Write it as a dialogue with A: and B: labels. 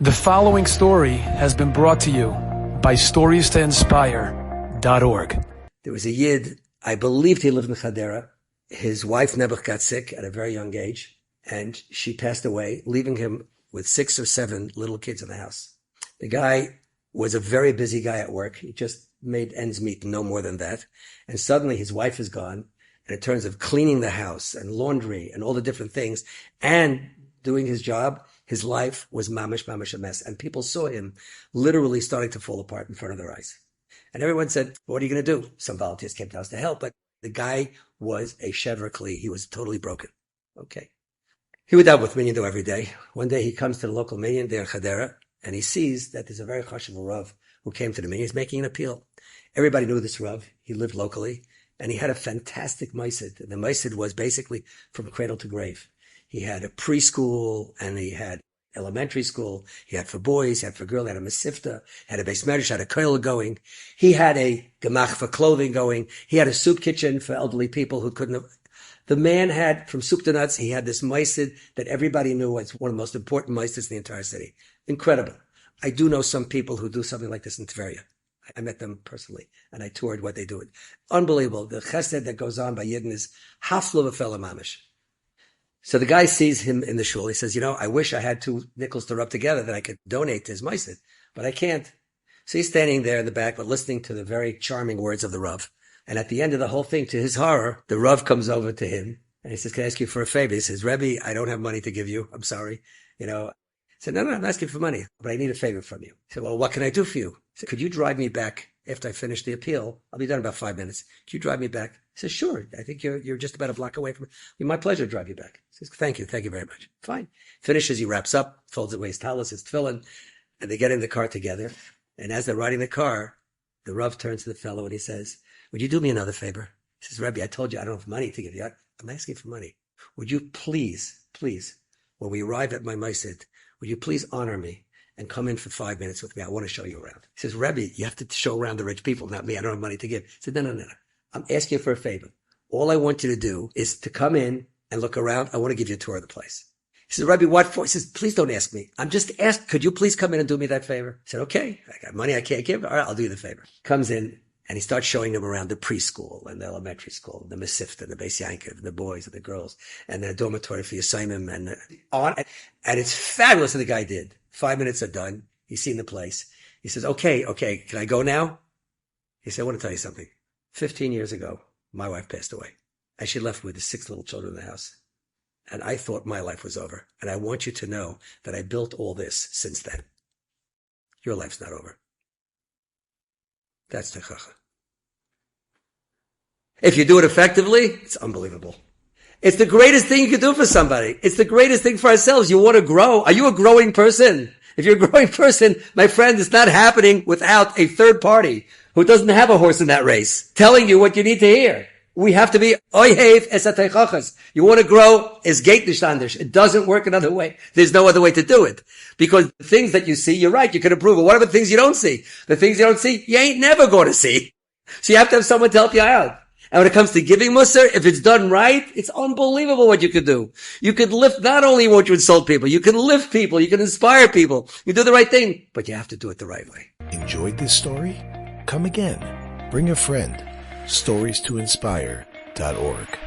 A: The following story has been brought to you by StoriesToInspire.org.
B: There was a Yid, I believed he lived in Chadera. His wife Nebuch got sick at a very young age, and she passed away, leaving him with 6 or 7 little kids in the house. The guy was a very busy guy at work. He just made ends meet, no more than that. And suddenly his wife is gone, and in terms of cleaning the house and laundry and all the different things and doing his job, his life was mamish a mess. And people saw him literally starting to fall apart in front of their eyes. And everyone said, what are you going to do? Some volunteers came to us to help, but the guy was a shever kli. He was totally broken. Okay. He would daven with minyan though every day. One day he comes to the local minyan there in Chadera, and he sees that there's a very chashuv Rav who came to the minyan. He's making an appeal. Everybody knew this Rav. He lived locally, and he had a fantastic maisid. The maisid was basically from cradle to grave. He had a preschool, and he had elementary school. He had for boys, he had for girls, he had a mesifta, had a beis medrash, had a koil going. He had a gemach for clothing going. He had a soup kitchen for elderly people who couldn't have. The man had, from soup to nuts, he had this maisid that everybody knew was one of the most important maisids in the entire city. Incredible. I do know some people who do something like this in Tveria. I met them personally, and I toured what they do. Unbelievable. The chesed that goes on by Yidden is haflo v'fela mamish. So the guy sees him in the shul. He says, I wish I had 2 nickels to rub together that I could donate to his maisid, but I can't. So he's standing there in the back, but listening to the very charming words of the Rav. And at the end of the whole thing, to his horror, the Rav comes over to him and he says, can I ask you for a favor? He says, Rabbi, I don't have money to give you. I'm sorry. He said, no, I'm asking for money, but I need a favor from you. He said, well, what can I do for you? He said, could you drive me back after I finish the appeal? I'll be done in about 5 minutes. Could you drive me back? He says, sure. I think you're just about a block away from it. It'll be my pleasure to drive you back. He says, thank you very much. Fine. Finishes, he wraps up, folds away his talis, his tefillin, and they get in the car together. And as they're riding the car, the Rav turns to the fellow and he says, would you do me another favor? He says, Rabbi, I told you I don't have money to give you. I'm asking for money. Would you please, when we arrive at my maisid, would you please honor me and come in for 5 minutes with me? I want to show you around. He says, Rabbi, you have to show around the rich people, not me. I don't have money to give. He said, no. I'm asking you for a favor. All I want you to do is to come in and look around. I want to give you a tour of the place. He says, Rabbi, what for? He says, please don't ask me. I'm just asked, could you please come in and do me that favor? He said, okay, I got money I can't give. All right, I'll do you the favor. Comes in and he starts showing them around the preschool and the elementary school, the mesifta, the beis yankov, the boys and the girls, and the dormitory for Yosaimim and on. And it's fabulous what the guy did. 5 minutes are done. He's seen the place. He says, okay, can I go now? He said, I want to tell you something. 15 years ago, my wife passed away, and she left with the 6 little children in the house. And I thought my life was over. And I want you to know that I built all this since then. Your life's not over. That's techacha. If you do it effectively, it's unbelievable. It's the greatest thing you can do for somebody. It's the greatest thing for ourselves. You want to grow. Are you a growing person? If you're a growing person, my friend, it's not happening without a third party who doesn't have a horse in that race telling you what you need to hear. We have to be oihev es ateichachas. You want to grow is gate nishtanders. It doesn't work another way. There's no other way to do it. Because the things that you see, you're right, you can improve it. What are the things you don't see? The things you don't see, you ain't never going to see. So you have to have someone to help you out. And when it comes to giving musar, if it's done right, it's unbelievable what you could do. You could lift, not only won't you insult people, you can lift people, you can inspire people. You do the right thing, but you have to do it the right way.
C: Enjoyed this story? Come again. Bring a friend. StoriesToInspire.org